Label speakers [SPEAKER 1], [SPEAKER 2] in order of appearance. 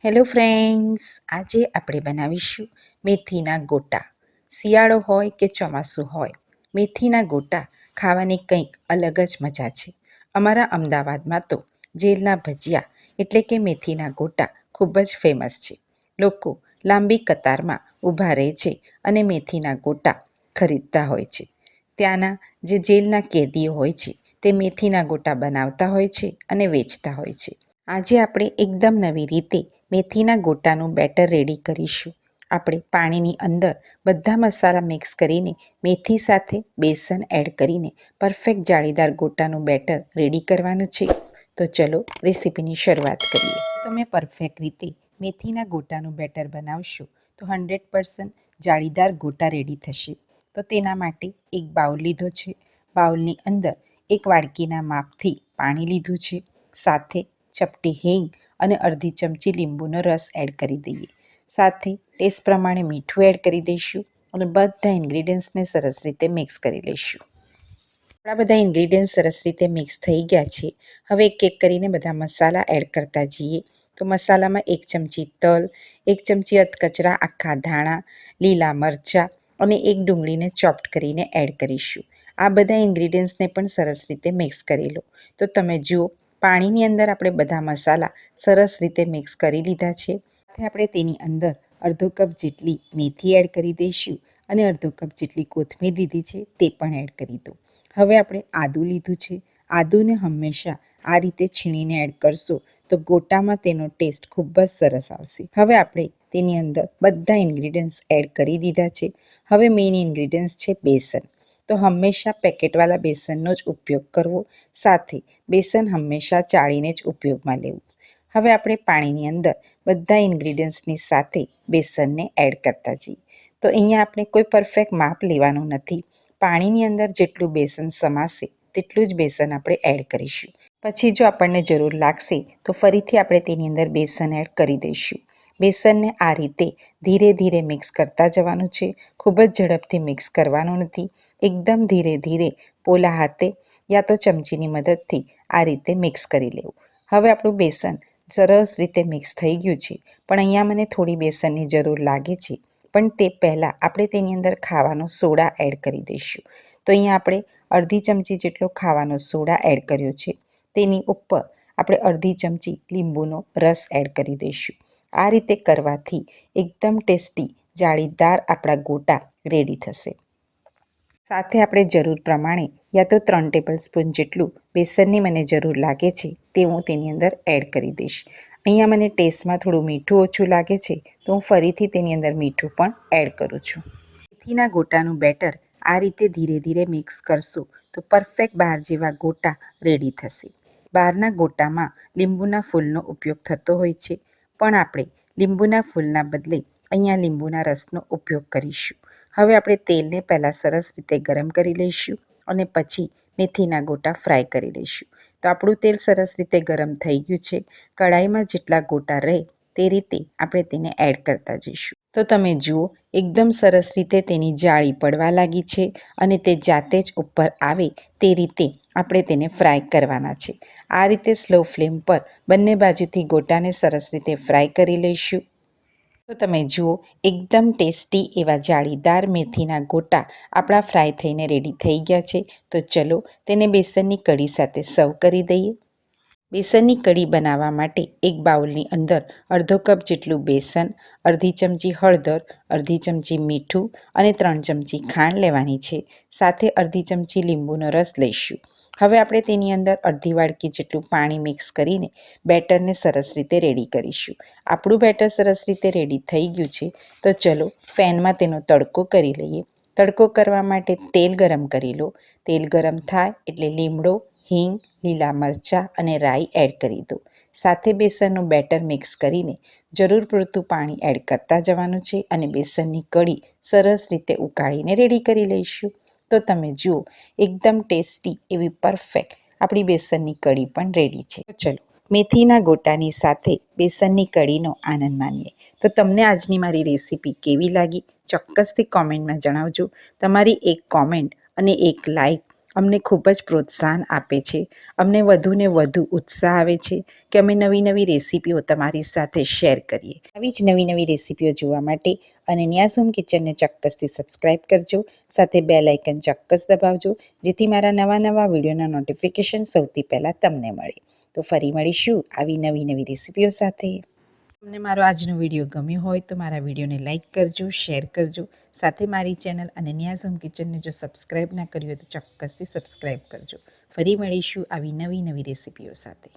[SPEAKER 1] Hello friends, આજે આપણે બનાવીશું મેથીના ગોટા. શિયાળો હોય કે ચોમાસું હોય, મેથીના ગોટા ખાવાની કંઈક અલગ જ મજા છે. અમારા અમદાવાદમાં તો જેલના ભજીયા એટલે કે મેથીના ગોટા ખૂબ જ ફેમસ છે. લોકો લાંબી કતારમાં ઊભા રહે છે અને મેથીના ગોટા ખરીદતા હોય છે. ત્યાંના જે જેલના કેદીઓ હોય છે તે મેથીના ગોટા બનાવતા હોય છે અને વેચતા હોય છે. આજે આપણે એકદમ નવી રીતે મેથીના ગોટાનું બેટર રેડી કરીશું. આપણે પાણીની અંદર બધા મસાલા મિક્સ કરીને મેથી સાથે બેસન એડ કરીને પરફેક્ટ જાળીદાર ગોટાનું બેટર રેડી કરવાનું છે. તો ચલો રેસીપીની શરૂઆત કરીએ. તમે પરફેક્ટ રીતે મેથીના ગોટાનું બેટર બનાવશો તો 100% જાળીદાર ગોટા રેડી થશે. તો તેના માટે એક બાઉલ લીધો છે. બાઉલની અંદર એક વાડકીના માપથી પાણી લીધું છે. સાથે ચપટી હિંગ અને અડધી ચમચી લીંબુનો રસ એડ કરી દઈએ. સાથે ટેસ્ટ પ્રમાણે મીઠું એડ કરી દઈશું અને બધા ઇન્ગ્રીડિયન્ટ્સને સરસ રીતે મિક્સ કરી લઈશું. આપણા બધા ઇન્ગ્રીડિયન્ટ સરસ રીતે મિક્સ થઈ ગયા છે. હવે એક એક કરીને બધા મસાલા એડ કરતા જઈએ. તો મસાલામાં 1 ચમચી તલ, 1 ચમચી અધકચરા આખા ધાણા, લીલા મરચાં અને એક ડુંગળીને ચોપ્ડ કરીને એડ કરીશું. આ બધા ઇન્ગ્રીડિયન્ટ્સને પણ સરસ રીતે મિક્સ કરી લો. તો તમે જુઓ, પાણીની અંદર આપણે બધા મસાલા સરસ રીતે મિક્સ કરી લીધા છે. સાથે આપણે તેની અંદર અડધો કપ જેટલી મેથી એડ કરી દઈશું અને અડધો કપ જેટલી કોથમીર લીધી છે તે પણ એડ કરી દો. હવે આપણે આદું લીધું છે. આદુને હંમેશા આ રીતે છીણીને એડ કરશો તો ગોટામાં તેનો ટેસ્ટ ખૂબ જ સરસ આવશે. હવે આપણે તેની અંદર બધા ઇન્ગ્રીડિયન્ટ્સ એડ કરી દીધા છે. હવે મેઇન ઇન્ગ્રીડિયન્ટ્સ છે બેસન. તો હંમેશા પેકેટવાળા બેસનનો જ ઉપયોગ કરવો. સાથે બેસન હંમેશા ચાળીને જ ઉપયોગમાં લેવું. હવે આપણે પાણીની અંદર બધા ઇન્ગ્રીડિયન્ટ્સની સાથે બેસનને એડ કરતા જઈએ. તો અહીંયા આપણે કોઈ પરફેક્ટ માપ લેવાનું નથી. પાણીની અંદર જેટલું બેસન સમાશે તેટલું જ બેસન આપણે એડ કરીશું. પછી જો આપણને જરૂર લાગશે તો ફરીથી આપણે તેની અંદર બેસન એડ કરી દઈશું. બેસનને આ રીતે ધીરે ધીરે મિક્સ કરતા જવાનું છે. ખૂબ જ ઝડપથી મિક્સ કરવાનું નથી. એકદમ ધીરે ધીરે પોલા હાથે યા તો ચમચીની મદદથી આ રીતે મિક્સ કરી લેવું. હવે આપણું બેસન સરસ રીતે મિક્સ થઈ ગયું છે, પણ અહીંયા મને થોડી બેસનની જરૂર લાગે છે. પણ તે પહેલાં આપણે તેની અંદર ખાવાનો સોડા એડ કરી દઈશું. તો અહીંયા આપણે અડધી ચમચી જેટલો ખાવાનો સોડા એડ કર્યો છે. તેની ઉપર આપણે અડધી ચમચી લીંબુનો રસ એડ કરી દઈશું. આ રીતે કરવાથી એકદમ ટેસ્ટી જાળીદાર આપણા ગોટા રેડી થશે. સાથે આપણે જરૂર પ્રમાણે યા તો 3 ટેબલ સ્પૂન જેટલું બેસનની મને જરૂર લાગે છે તે હું તેની અંદર એડ કરી દઈશ. અહીંયા મને ટેસ્ટમાં થોડું મીઠું ઓછું લાગે છે તો હું ફરીથી તેની અંદર મીઠું પણ એડ કરું છું. મેથીના ગોટાનું બેટર આ રીતે ધીરે ધીરે મિક્સ કરશું તો પરફેક્ટ બહાર જેવા ગોટા રેડી થશે. બહારના ગોટામાં લીંબુના ફૂલનો ઉપયોગ થતો હોય છે, પણ આપણે લીંબુના ફૂલના બદલે અહીંયા લીંબુના રસનો ઉપયોગ કરીશું. હવે આપણે તેલને પહેલાં સરસ રીતે ગરમ કરી લઈશું અને પછી મેથીના ગોટા ફ્રાય કરી લઈશું. તો આપણું તેલ સરસ રીતે ગરમ થઈ ગયું છે. કઢાઈમાં જેટલા ગોટા રહે તે રીતે આપણે તેને એડ કરતા જઈશું. તો તમે જુઓ, એકદમ સરસ રીતે તેની જાળી પડવા લાગી છે અને તે જાતે જ ઉપર આવે તે રીતે આપણે તેને ફ્રાય કરવાના છે. આ રીતે સ્લો ફ્લેમ પર બંને બાજુથી ગોટાને સરસ રીતે ફ્રાય કરી લઈશું. તો તમે જુઓ, એકદમ ટેસ્ટી એવા જાળીદાર મેથીના ગોટા આપણા ફ્રાય થઈને રેડી થઈ ગયા છે. તો ચલો તેને બેસનની કઢી સાથે સર્વ કરી દઈએ. બેસનની કઢી બનાવવા માટે એક બાઉલની અંદર અડધો કપ જેટલું બેસન, અડધી ચમચી હળદર, અડધી ચમચી મીઠું અને 3 ચમચી ખાંડ લેવાની છે. સાથે અડધી ચમચી લીંબુનો રસ લઈશું. હવે આપણે તેની અંદર અડધી વાડકી જેટલું પાણી મિક્સ કરીને બેટરને સરસ રીતે રેડી કરીશું. આપણું બેટર સરસ રીતે રેડી થઈ ગયું છે. તો ચલો પેનમાં તેનો તડકો કરી લઈએ. તડકો કરવા માટે તેલ ગરમ કરી લો. તેલ ગરમ થાય એટલે લીમડો, હિંગ, લીલા મરચાં અને રાઈ એડ કરી દો. સાથે બેસનનું બેટર મિક્સ કરીને જરૂર પૂરતું પાણી એડ કરતા જવાનું છે અને બેસનની કઢી સરસ રીતે ઉકાળીને રેડી કરી લઈશું. તો તમે જુઓ, એકદમ ટેસ્ટી એવી પરફેક્ટ આપણી બેસનની કઢી પણ રેડી છે. તો ચલો મેથીના ગોટાની સાથે બેસનની કઢીનો આનંદ માણીએ. તો તમને આજની મારી રેસીપી કેવી લાગી ચોક્કસથી કોમેન્ટમાં જણાવજો. તમારી એક કોમેન્ટ અને એક લાઈક અમને ખૂબ જ પ્રોત્સાહન આપે છે. અમને વધુને વધુ ઉત્સાહ આવે છે કે અમે નવી નવી રેસીપીઓ તમારી સાથે શેર કરીએ. આવી જ નવી નવી રેસીપીઓ જોવા માટે અને ન્યાઝ હોમ કિચનને ચોક્કસથી સબસ્ક્રાઈબ કરજો. સાથે બેલ આઇકન ચોક્કસ દબાવજો, જેથી મારા નવા નવા વિડીયોના નોટિફિકેશન સૌથી પહેલાં તમને મળે. તો ફરી મળીશું આવી નવી નવી રેસીપીઓ સાથે. તમને મારો આજનો વિડીયો ગમ્યો હોય તો મારા વિડીયોને લાઇક કરજો, શેર કરજો. સાથે મારી ચેનલ અને ન્યાઝ હોમ કિચનને જો સબસ્ક્રાઈબ ના કર્યું હોય તો ચોક્કસથી સબસ્ક્રાઈબ કરજો. ફરી મળીશું આવી નવી નવી રેસીપીઓ સાથે.